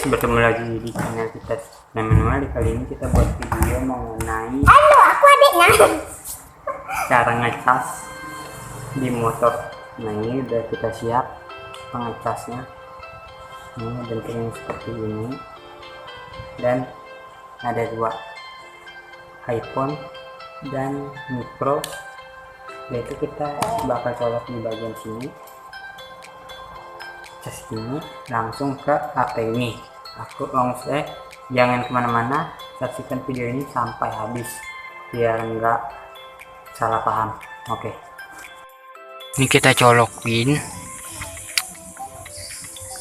bertemu lagi di channel kita Manual. Kali ini kita buat video mengenai aku adiknya cara ngecas di motor. Nah, ini udah kita siap pengecasnya. Ini bentuknya seperti ini, dan ada dua, iPhone dan Micro. Yaitu kita bakal colok di bagian sini, cas ini langsung ke HP ini. Aku langsung jangan kemana-mana, saksikan video ini sampai habis biar enggak salah paham. Oke, ini kita colokin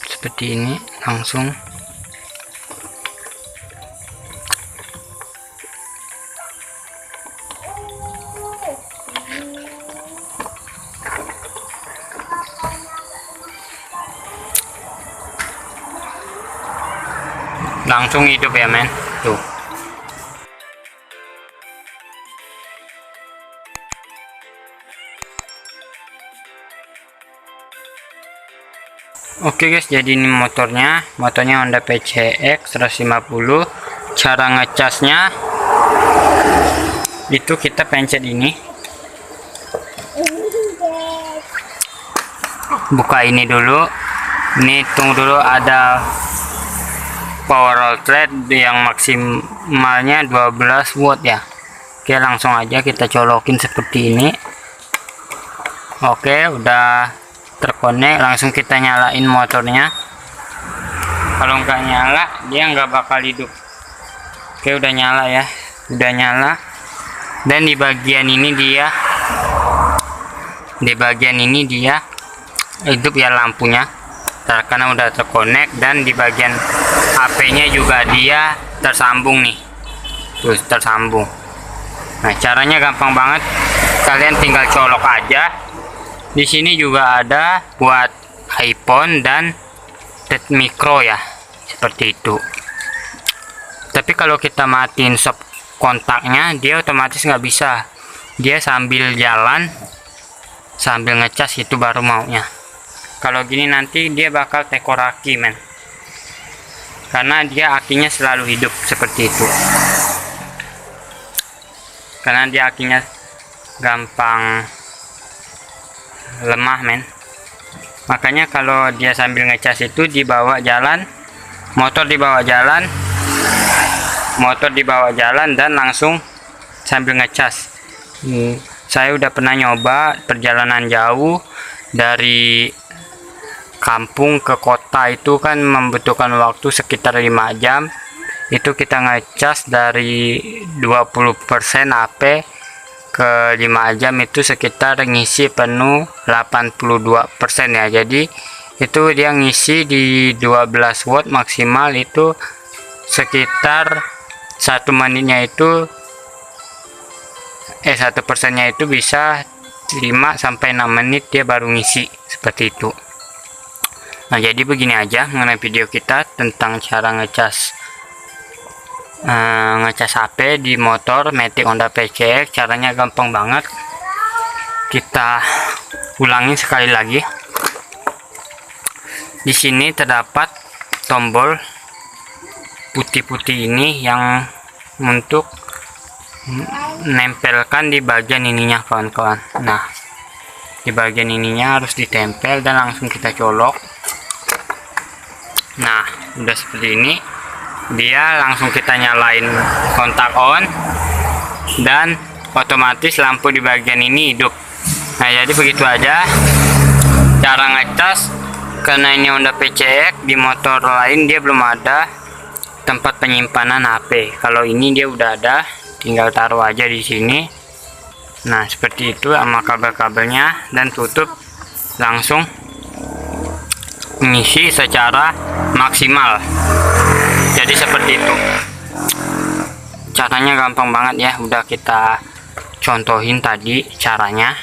seperti ini langsung. Langsung hidup ya men, tuh. Oke guys, jadi ini motornya Honda PCX 150. Cara ngecasnya itu kita pencet ini, buka ini dulu, ini tunggu dulu, ada power outlet yang maksimalnya 12 watt ya. Oke, langsung aja kita colokin seperti ini. Oke, udah terkonek, langsung kita nyalain motornya. Kalau nggak nyala dia nggak bakal hidup. Oke, udah nyala ya, udah nyala. Dan di bagian ini dia hidup ya lampunya, karena udah terkonek. Dan di bagian HP-nya juga dia tersambung nih, terus tersambung. Nah, caranya gampang banget, kalian tinggal colok aja. Di sini juga ada buat iPhone dan Micro ya, seperti itu. Tapi kalau kita matiin stop kontaknya, dia otomatis nggak bisa. Dia sambil jalan, sambil ngecas, itu baru maunya. Kalau gini nanti dia bakal tekor aki men, karena dia akinya selalu hidup seperti itu. Karena dia akinya gampang lemah men. Makanya kalau dia sambil ngecas itu dibawa jalan, motor dibawa jalan dan langsung sambil ngecas. Saya udah pernah nyoba perjalanan jauh dari kampung ke kota, itu kan membutuhkan waktu sekitar 5 jam. Itu kita ngecas dari 20% HP ke 5 jam, itu sekitar ngisi penuh 82% ya. Jadi itu dia ngisi di 12 watt maksimal, itu sekitar 1 menitnya itu 1%-nya itu bisa 5-6 menit dia baru ngisi, seperti itu. Nah, jadi begini aja mengenai video kita tentang cara ngecas HP di motor Matic Honda PCX. Caranya gampang banget, kita ulangi sekali lagi. Di sini terdapat tombol putih-putih ini yang untuk menempelkan di bagian ininya kawan-kawan. Nah, di bagian ininya harus ditempel dan langsung kita colok. Nah, udah seperti ini, dia langsung kita nyalain kontak on, dan otomatis lampu di bagian ini hidup. Nah, jadi begitu aja cara ngecas. Karena ini Honda PCX, di motor lain dia belum ada tempat penyimpanan HP. Kalau ini dia udah ada, tinggal taruh aja di sini. Nah, seperti itu sama kabel-kabelnya, dan tutup, langsung mengisi secara maksimal. Jadi seperti itu caranya, gampang banget ya, udah kita contohin tadi caranya.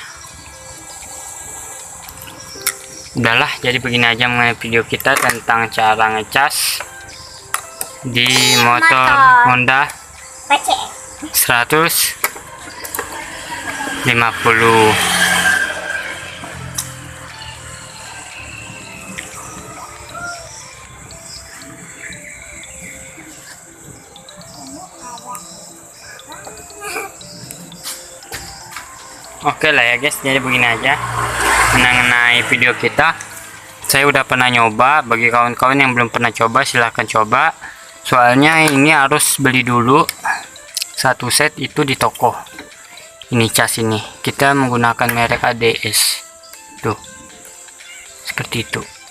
Udahlah, jadi begini aja mengenai video kita tentang cara ngecas di motor Honda PCX 150. Oke lah ya guys, jadi begini aja mengenai video kita. Saya udah pernah nyoba. Bagi kawan-kawan yang belum pernah coba, silahkan coba. Soalnya ini harus beli dulu satu set itu di toko. Ini cas ini kita menggunakan merek ADS tuh, seperti itu.